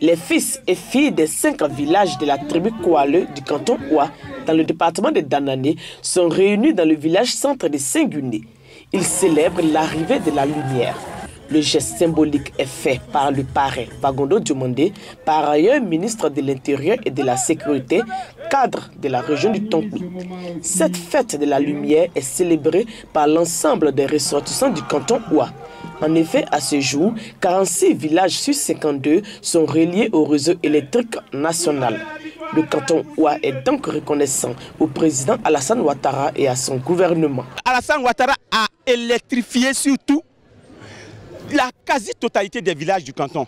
Les fils et filles des 5 villages de la tribu Kouale du canton Oua, dans le département de Danane, sont réunis dans le village centre de Saint-Guné. Ils célèbrent l'arrivée de la lumière. Le geste symbolique est fait par le parrain Fagondo Diomandé, par ailleurs ministre de l'Intérieur et de la Sécurité, cadre de la région du Tonkou. Cette fête de la lumière est célébrée par l'ensemble des ressortissants du canton Oua. En effet, à ce jour, 46 villages sur 52 sont reliés au réseau électrique national. Le canton Oua est donc reconnaissant au président Alassane Ouattara et à son gouvernement. Alassane Ouattara a électrifié surtout la quasi-totalité des villages du canton.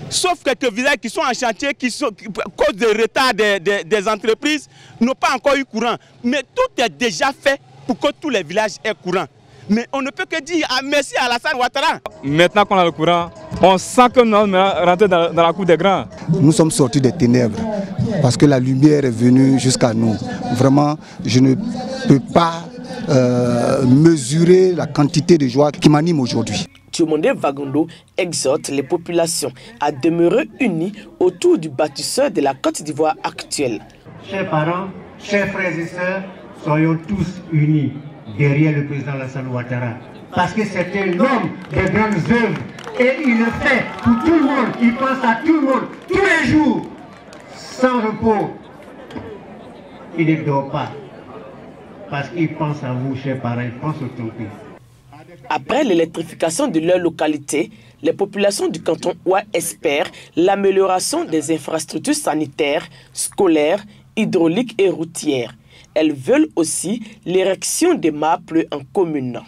Sauf quelques villages qui sont en chantier, à cause des retards des entreprises, n'ont pas encore eu courant. Mais tout est déjà fait pour que tous les villages aient courant. Mais on ne peut que dire merci à Alassane Ouattara. Maintenant qu'on a le courant, on sent que nous sommes rentrés dans la cour des grands. Nous sommes sortis des ténèbres parce que la lumière est venue jusqu'à nous. Vraiment, je ne peux pas mesurer la quantité de joie qui m'anime aujourd'hui. Diomandé Fagondo exhorte les populations à demeurer unies autour du bâtisseur de la Côte d'Ivoire actuelle. Chers parents, chers frères et sœurs, soyons tous unis derrière le président Alassane Ouattara. Parce que c'est un homme de grandes œuvres et il le fait pour tout le monde. Il pense à tout le monde, tous les jours, sans repos. Il ne dort pas. Parce qu'il pense à vous, chers parents, il pense au Tonkou. Après l'électrification de leur localité, les populations du canton Oua espèrent l'amélioration des infrastructures sanitaires, scolaires, hydrauliques et routières. Elles veulent aussi l'érection des mâles en commune.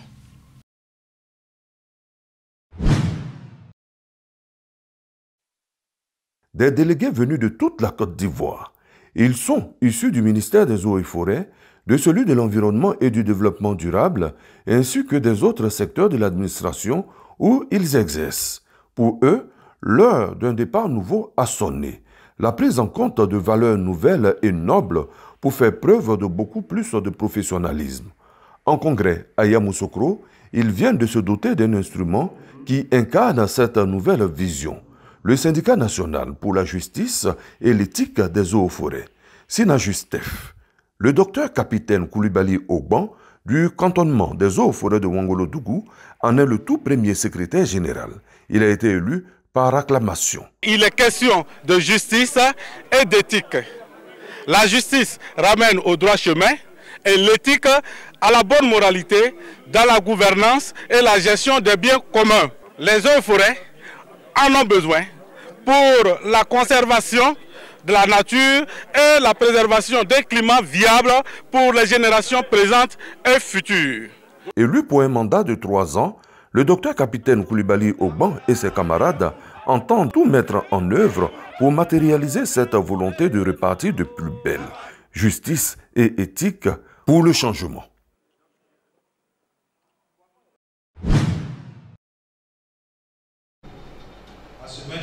Des délégués venus de toute la Côte d'Ivoire. Ils sont issus du ministère des Eaux et Forêts, de celui de l'environnement et du développement durable, ainsi que des autres secteurs de l'administration où ils exercent. Pour eux, l'heure d'un départ nouveau a sonné. La prise en compte de valeurs nouvelles et nobles pour faire preuve de beaucoup plus de professionnalisme. En congrès à Yamoussoukro, ils viennent de se doter d'un instrument qui incarne cette nouvelle vision. Le syndicat national pour la justice et l'éthique des eaux et forêts, SYNAJUSTEF. Le docteur capitaine Koulibaly Ogban, du cantonnement des eaux et forêts de Wangolo-Dougou, en est le tout premier secrétaire général. Il a été élu par acclamation. Il est question de justice et d'éthique. La justice ramène au droit chemin et l'éthique à la bonne moralité dans la gouvernance et la gestion des biens communs. Les eaux et forêts en ont besoin pour la conservation de la nature et la préservation d'un climat viable pour les générations présentes et futures. Élu pour un mandat de 3 ans, le docteur capitaine Koulibaly Ogban et ses camarades entendent tout mettre en œuvre pour matérialiser cette volonté de repartir de plus belle. Justice et éthique pour le changement.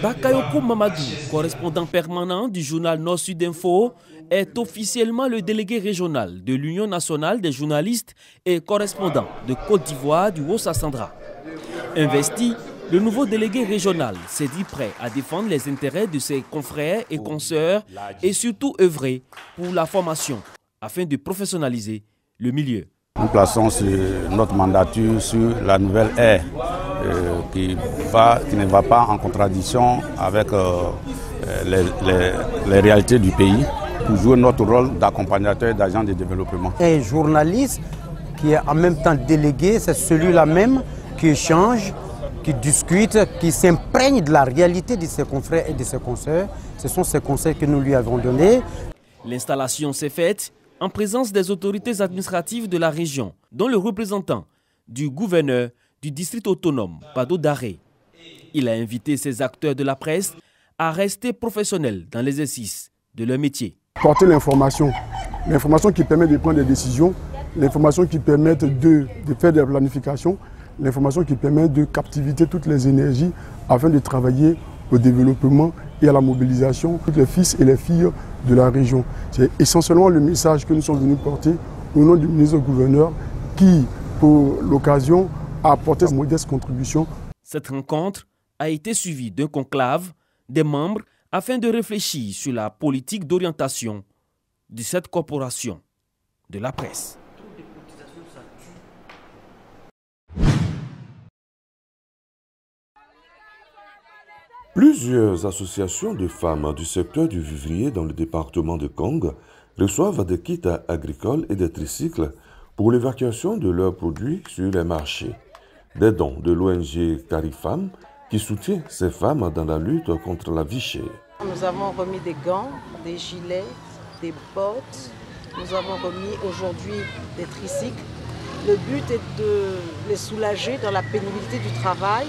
Bakayoko Mamadou, correspondant permanent du journal Nord-Sud Info, est officiellement le délégué régional de l'Union nationale des journalistes et correspondant de Côte d'Ivoire du Haut-Sassandra. Investi, le nouveau délégué régional s'est dit prêt à défendre les intérêts de ses confrères et consoeurs et surtout œuvrer pour la formation afin de professionnaliser le milieu. Nous plaçons notre mandature sur la nouvelle ère qui ne va pas en contradiction avec les réalités du pays pour jouer notre rôle d'accompagnateur et d'agent de développement. Un journaliste qui est en même temps délégué, c'est celui-là même qui échange, qui discute, qui s'imprègne de la réalité de ses confrères et de ses consoeurs. Ce sont ces conseils que nous lui avons donnés. L'installation s'est faite en présence des autorités administratives de la région, dont le représentant du gouverneur du district autonome, Bado Daré. Il a invité ses acteurs de la presse à rester professionnels dans l'exercice de leur métier. Porter l'information qui permet de prendre des décisions, l'information qui permet de faire de la planification, l'information qui permet de captiver toutes les énergies afin de travailler au développement et à la mobilisation de tous les fils et les filles de la région. C'est essentiellement le message que nous sommes venus porter au nom du ministre-gouverneur qui, pour l'occasion, a apporté sa modeste contribution. Cette rencontre a été suivie d'un conclave des membres afin de réfléchir sur la politique d'orientation de cette corporation de la presse. Plusieurs associations de femmes du secteur du vivrier dans le département de Kong reçoivent des kits agricoles et des tricycles pour l'évacuation de leurs produits sur les marchés. Des dons de l'ONG Carifam qui soutient ces femmes dans la lutte contre la vie chère. Nous avons remis des gants, des gilets, des bottes. Nous avons remis aujourd'hui des tricycles. Le but est de les soulager dans la pénibilité du travail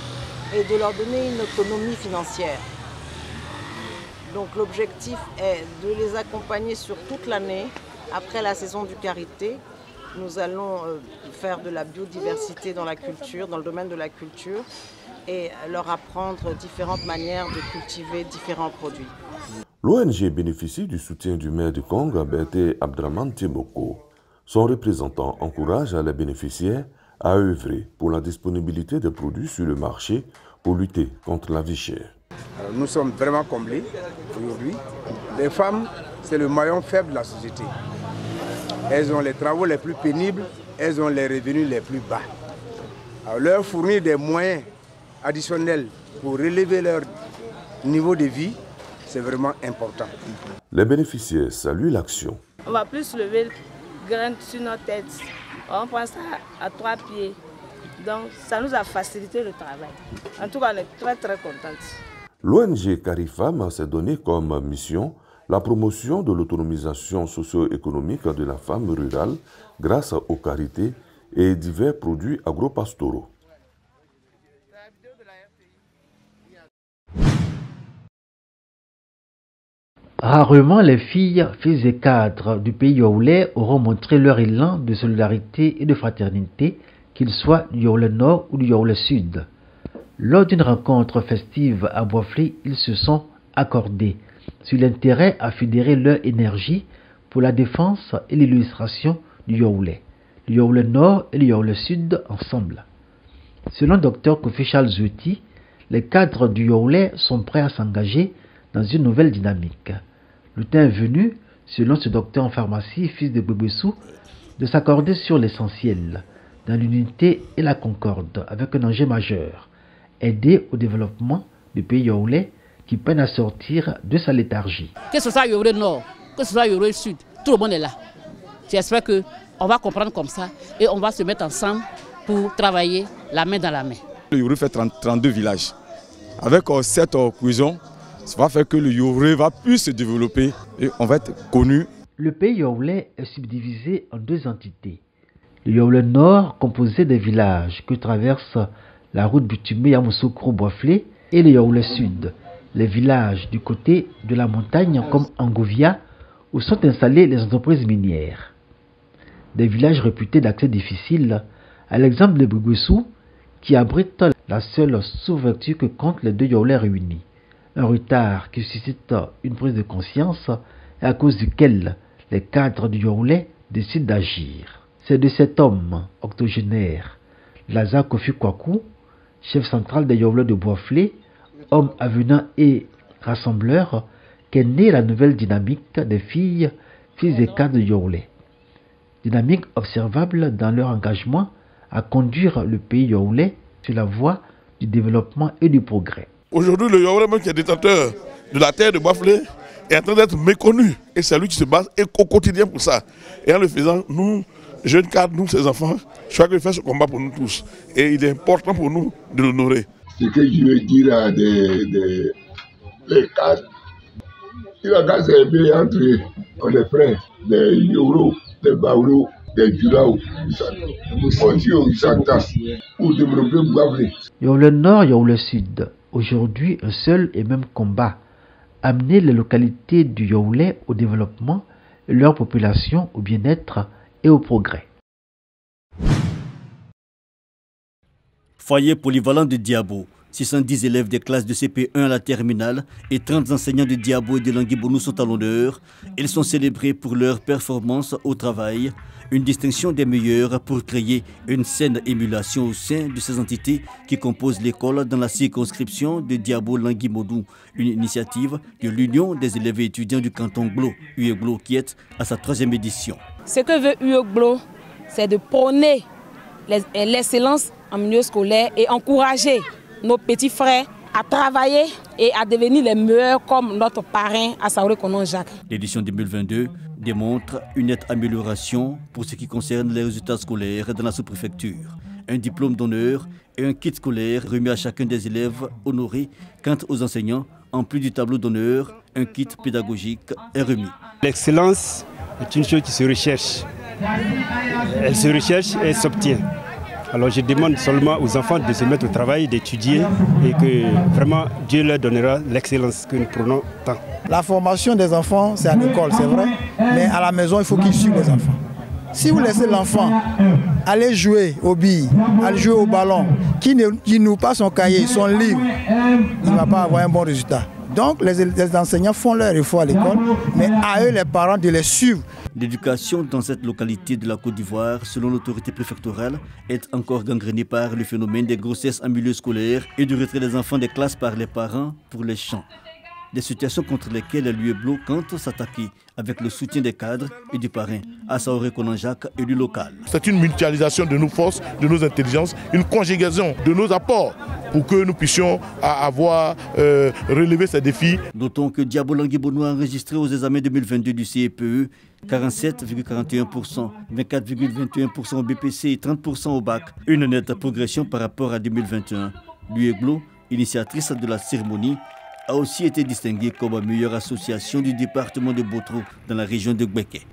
et de leur donner une autonomie financière. Donc l'objectif est de les accompagner sur toute l'année. Après la saison du karité, nous allons faire de la biodiversité dans la culture, dans le domaine de la culture, et leur apprendre différentes manières de cultiver différents produits. L'ONG bénéficie du soutien du maire de Kong, Berté Abdraman Teboko. Son représentant encourage les bénéficiaires à œuvrer pour la disponibilité des produits sur le marché pour lutter contre la vie chère. Nous sommes vraiment comblés aujourd'hui. Les femmes, c'est le maillon faible de la société. Elles ont les travaux les plus pénibles, elles ont les revenus les plus bas. Alors, leur fournir des moyens additionnels pour relever leur niveau de vie, c'est vraiment important. Les bénéficiaires saluent l'action. On va plus lever le grain sur notre tête. On prend ça à 3 pieds. Donc ça nous a facilité le travail. En tout cas, on est très contents. L'ONG Carifam s'est donné comme mission la promotion de l'autonomisation socio-économique de la femme rurale grâce aux carités et divers produits agro-pastoraux. Rarement les filles, fils et cadres du pays yaoulais auront montré leur élan de solidarité et de fraternité, qu'ils soient du Yaoulé Nord ou du Yaoulé Sud. Lors d'une rencontre festive à Boisflé, ils se sont accordés sur l'intérêt à fédérer leur énergie pour la défense et l'illustration du Yaoulé, le Yaoulé Nord et le Yaoulé Sud ensemble. Selon Dr Kofi Charles Zouti, les cadres du Yaoulé sont prêts à s'engager dans une nouvelle dynamique. Le temps est venu, selon ce docteur en pharmacie, fils de Bébessou, de s'accorder sur l'essentiel, dans l'unité et la concorde, avec un enjeu majeur, aider au développement du pays yaoulais qui peine à sortir de sa léthargie. Que ce soit Yaoulé Nord, que ce soit Yaoulé Sud, tout le monde est là. J'espère qu'on va comprendre comme ça et on va se mettre ensemble pour travailler la main dans la main. Le Yaoulé fait 32 villages. Avec cette cohésion, ça va faire que le Yaoulé va plus se développer et on va être connu. Le pays yaoulais est subdivisé en 2 entités. Le Yaoulé Nord, composé des villages que traverse la route bitumée Yamoussoukro-Boisflé, et le Yaoulé Sud, les villages du côté de la montagne comme Angovia, où sont installées les entreprises minières. Des villages réputés d'accès difficile, à l'exemple de Bouguessou, qui abrite la seule sous-vertu que comptent les 2 Yaoulés réunis. Un retard qui suscite une prise de conscience et à cause duquel les cadres du Yaoulé décident d'agir. C'est de cet homme octogénaire, Lazare Kofi Kwaku, chef central des Yaoulés de Boisflé, homme avenant et rassembleur, qu'est née la nouvelle dynamique des filles, fils et cadres de Yaoulé. Dynamique observable dans leur engagement à conduire le pays yaoulais sur la voie du développement et du progrès. Aujourd'hui, le Yaoulé, même qui est détenteur de la terre de Boisflé, est en train d'être méconnu. Et c'est lui qui se bat au quotidien pour ça. Et en le faisant, nous, jeunes cadres, nous, ses enfants, je crois qu'il fait ce combat pour nous tous. Et il est important pour nous de l'honorer. Ce que je veux dire à des cadres, il va qu'à s'aimer entre eux. On est prêts, des Yoro, des Baouro, des Jurao, on s'entend pour développer Boisflé. Yaoulé Nord, Yaoulé Sud. Aujourd'hui, un seul et même combat. Amener les localités du Yaoulé au développement et leur population au bien-être et au progrès. Foyer polyvalent de Diabo. 610 élèves des classes de CP1 à la terminale et 30 enseignants de Diabo et de Languibounou sont à l'honneur. Ils sont célébrés pour leur performance au travail Une distinction des meilleurs pour créer une saine émulation au sein de ces entités qui composent l'école dans la circonscription de Diabo-Langui-Modou. Une initiative de l'Union des élèves et étudiants du canton Glo, UEGLO, qui est à sa 3e édition. Ce que veut UEGLO, c'est de prôner l'excellence en milieu scolaire et encourager nos petits frères à travailler et à devenir les meilleurs comme notre parrain Assaouré Konon Jacques. L'édition 2022 démontre une nette amélioration pour ce qui concerne les résultats scolaires dans la sous-préfecture. Un diplôme d'honneur et un kit scolaire remis à chacun des élèves honorés. Quant aux enseignants, en plus du tableau d'honneur, un kit pédagogique est remis. L'excellence est une chose qui se recherche. Elle se recherche et s'obtient. Alors je demande seulement aux enfants de se mettre au travail, d'étudier et que vraiment Dieu leur donnera l'excellence que nous prenons tant. La formation des enfants, c'est à l'école, c'est vrai, mais à la maison, il faut qu'ils suivent les enfants. Si vous laissez l'enfant aller jouer aux billes, aller jouer au ballon, qui n'ouvre pas son cahier, son livre, il ne va pas avoir un bon résultat. Donc les enseignants font leur effort à l'école, mais à eux les parents de les suivre. L'éducation dans cette localité de la Côte d'Ivoire, selon l'autorité préfectorale, est encore gangrénée par le phénomène des grossesses en milieu scolaire et du retrait des enfants des classes par les parents pour les champs. Des situations contre lesquelles l'UEGLO compte s'attaquer avec le soutien des cadres et du parrain Assaouré Konon Jacques, élu local. C'est une mutualisation de nos forces, de nos intelligences, une conjugaison de nos apports pour que nous puissions avoir relevé ces défis. Notons que Diabo-Langui-Modou a enregistré aux examens 2022 du CEPE 47,41%, 24,21% au BPC et 30% au bac. Une nette progression par rapport à 2021. L'UEGLO, initiatrice de la cérémonie, a aussi été distinguée comme meilleure association du département de Botro dans la région de Gbeke.